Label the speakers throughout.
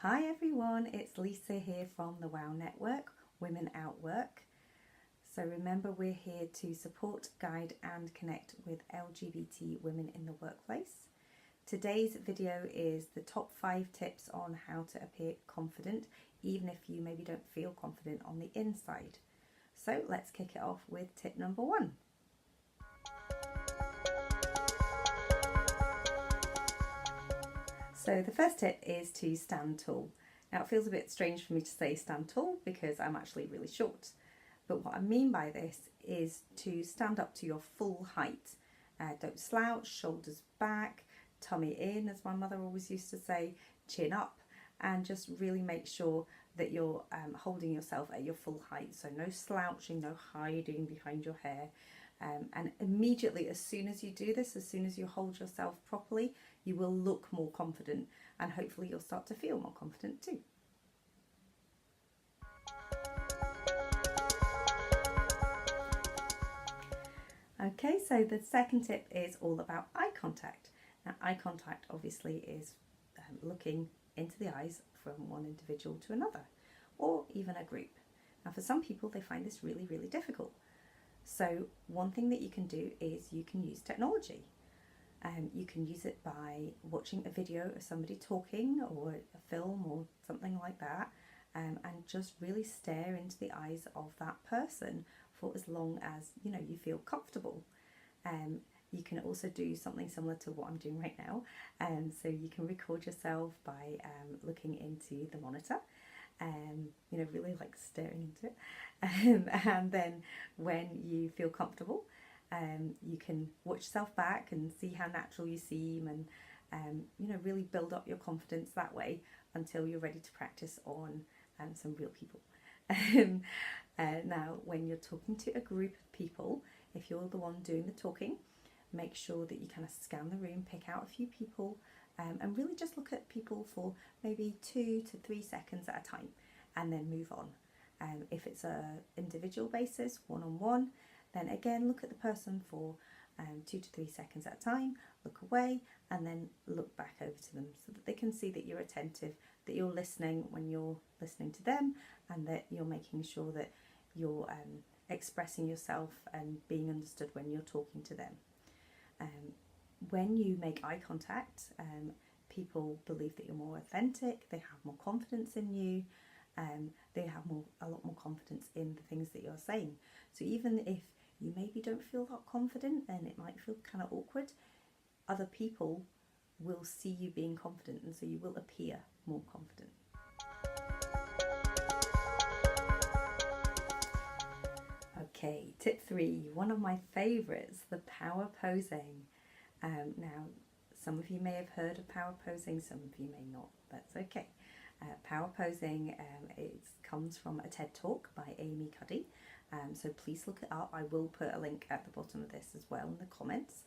Speaker 1: Hi everyone, it's Lisa here from the WOW Network, Women at Work. So remember, we're here to support, guide and connect with LGBT women in the workplace. Today's video is the top 5 tips on how to appear confident even if you maybe don't feel confident on the inside. So let's kick it off with tip number 1. So the first tip is to stand tall. Now it feels a bit strange for me to say stand tall because I'm actually really short. But what I mean by this is to stand up to your full height. Don't slouch, shoulders back, tummy in, as my mother always used to say, chin up, and just really make sure that you're holding yourself at your full height. So no slouching, no hiding behind your hair. And immediately, as soon as you do this, as soon as you hold yourself properly, you will look more confident and hopefully you'll start to feel more confident too. Okay, so the second tip is all about eye contact. Now, eye contact obviously is looking into the eyes from one individual to another, or even a group. Now, for some people, they find this really, really difficult. So one thing that you can do is you can use technology. You can use it by watching a video of somebody talking or a film or something like that, and just really stare into the eyes of that person for as long as you feel comfortable. You can also do something similar to what I'm doing right now, so you can record yourself by looking into the monitor, really like staring into it, and then when you feel comfortable, you can watch yourself back and see how natural you seem, and really build up your confidence that way until you're ready to practice on some real people. Now, when you're talking to a group of people, if you're the one doing the talking, make sure that you kind of scan the room, pick out a few people, and really just look at people for maybe 2 to 3 seconds at a time, and then move on. If it's a individual basis, one-on-one, then again look at the person for 2 to 3 seconds at a time, look away, and then look back over to them so that they can see that you're attentive, that you're listening when you're listening to them, and that you're making sure that you're expressing yourself and being understood when you're talking to them. When you make eye contact, people believe that you're more authentic, they have more confidence in you, they have a lot more confidence in the things that you're saying. So even if you maybe don't feel that confident and it might feel kind of awkward, other people will see you being confident, and so you will appear more confident. Okay, tip 3, one of my favourites, the power posing. Now, some of you may have heard of power posing, some of you may not, that's okay. Power posing comes from a TED Talk by Amy Cuddy, so please look it up. I will put a link at the bottom of this as well in the comments,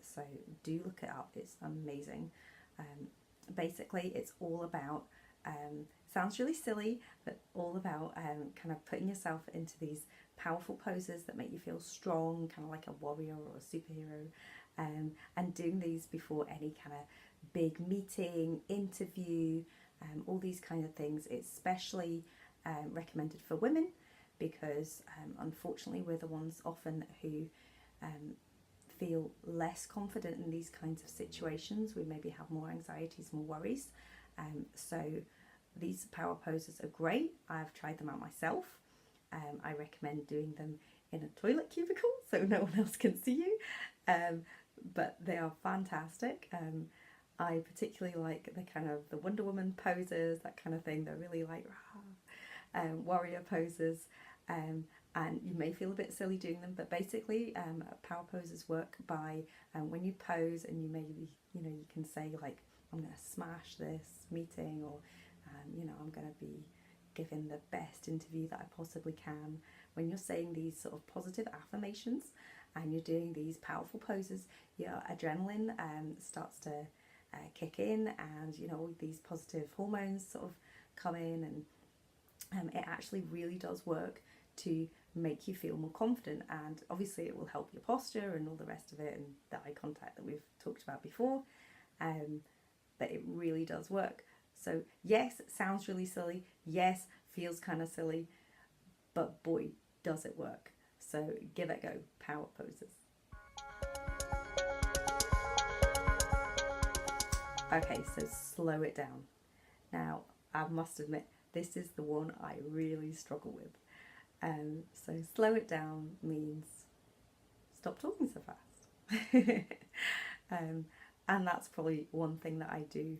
Speaker 1: so do look it up, it's amazing. Basically, it's all about, sounds really silly, but all about kind of putting yourself into these powerful poses that make you feel strong, kind of like a warrior or a superhero, and doing these before any kind of big meeting, interview, all these kind of things. It's especially recommended for women because unfortunately we're the ones often who feel less confident in these kinds of situations. We maybe have more anxieties, more worries. So these power poses are great. I've tried them out myself. I recommend doing them in a toilet cubicle so no one else can see you, but they are fantastic. I particularly like the kind of the Wonder Woman poses, that kind of thing. They're really like warrior poses, and you may feel a bit silly doing them, but basically power poses work by when you pose and you maybe you can say like, I'm going to smash this meeting, or I'm going to be giving the best interview that I possibly can. When you're saying these sort of positive affirmations and you're doing these powerful poses, your adrenaline starts to kick in, and these positive hormones sort of come in, and it actually really does work to make you feel more confident, and obviously it will help your posture and all the rest of it, and the eye contact that we've talked about before, but it really does work. So yes, it sounds really silly. Yes, feels kind of silly, but boy, does it work. So give it a go, power poses. Okay, so slow it down. Now, I must admit, this is the one I really struggle with. So slow it down means stop talking so fast. And that's probably one thing that I do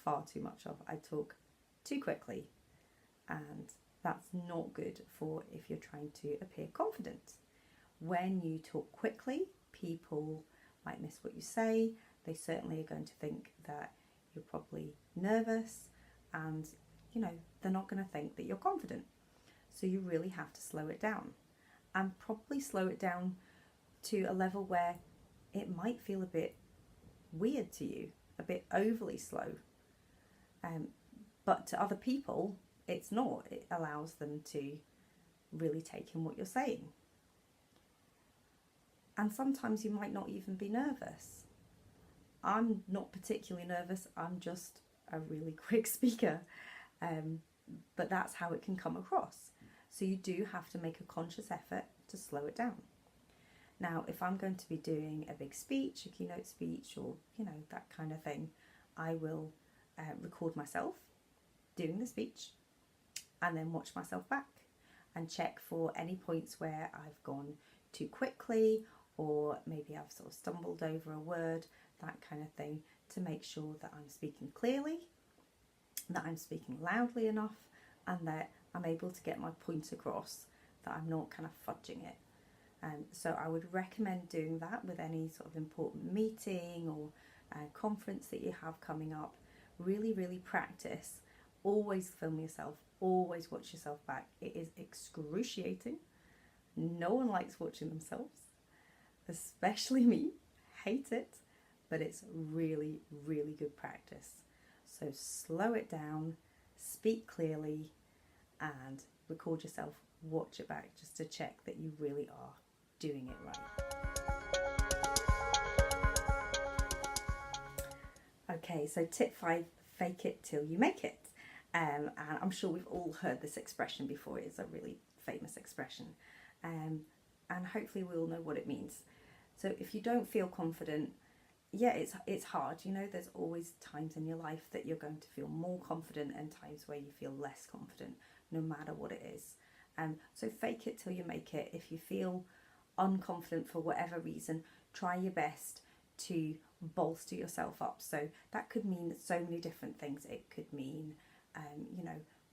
Speaker 1: far too much of. I talk too quickly, and that's not good for if you're trying to appear confident. When you talk quickly, people might miss what you say. They certainly are going to think that you're probably nervous, and they're not going to think that you're confident. So you really have to slow it down, and probably slow it down to a level where it might feel a bit weird to you, a bit overly slow. But to other people, it's not. It allows them to really take in what you're saying. And sometimes you might not even be nervous. I'm not particularly nervous, I'm just a really quick speaker. But that's how it can come across. So you do have to make a conscious effort to slow it down. Now, if I'm going to be doing a big speech, a keynote speech, or that kind of thing, I will record myself doing the speech and then watch myself back and check for any points where I've gone too quickly, or maybe I've sort of stumbled over a word, that kind of thing, to make sure that I'm speaking clearly, that I'm speaking loudly enough, and that I'm able to get my point across, that I'm not kind of fudging it. So I would recommend doing that with any sort of important meeting or conference that you have coming up. Really, really practice. Always film yourself, always watch yourself back. It is excruciating. No one likes watching themselves, especially me. Hate it, but it's really, really good practice. So slow it down, speak clearly, and record yourself, watch it back just to check that you really are doing it right. Okay, so tip 5, fake it till you make it. And I'm sure we've all heard this expression before. It's a really famous expression. And hopefully we all know what it means. So if you don't feel confident, yeah, it's hard. There's always times in your life that you're going to feel more confident and times where you feel less confident, no matter what it is. So fake it till you make it. If you feel unconfident for whatever reason, try your best to bolster yourself up. So that could mean so many different things. It could mean,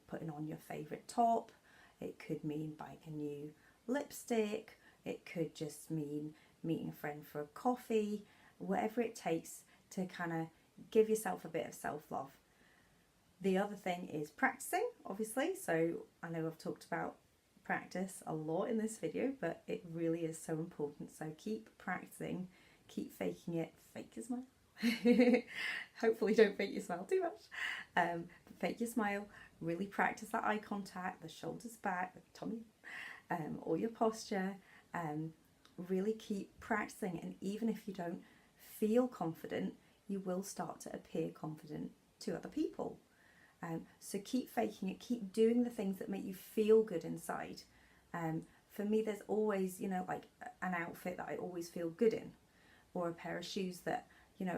Speaker 1: putting on your favourite top. It could mean buying a new lipstick. It could just mean meeting a friend for a coffee. Whatever it takes to kind of give yourself a bit of self-love. The other thing is practicing, obviously. So I know I've talked about practice a lot in this video, but it really is so important. So keep practicing, keep faking it. Fake your smile. Hopefully don't fake your smile too much. But fake your smile. Really practice that eye contact, the shoulders back, the tummy, or your posture. Really keep practicing, and even if you don't feel confident, you will start to appear confident to other people. So keep faking it, keep doing the things that make you feel good inside. For me, there's always, like an outfit that I always feel good in, or a pair of shoes that,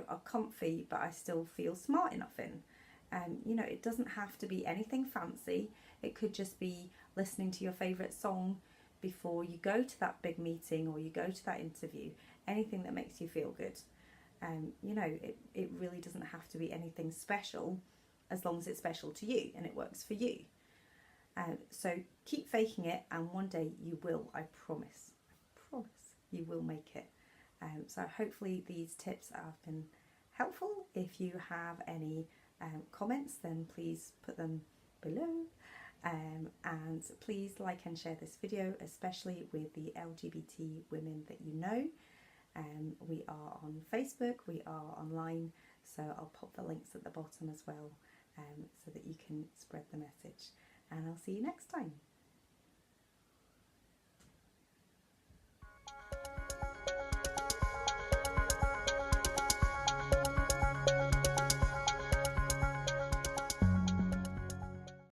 Speaker 1: are comfy, but I still feel smart enough in. It doesn't have to be anything fancy. It could just be listening to your favourite song before you go to that big meeting or you go to that interview. Anything that makes you feel good. It really doesn't have to be anything special, as long as it's special to you and it works for you. So keep faking it, and one day you will, I promise, you will make it. So hopefully these tips have been helpful. If you have any comments, then please put them below. And please like and share this video, especially with the LGBT women that you know. We are on Facebook, we are online, so I'll pop the links at the bottom as well, so that you can spread the message. And I'll see you next time.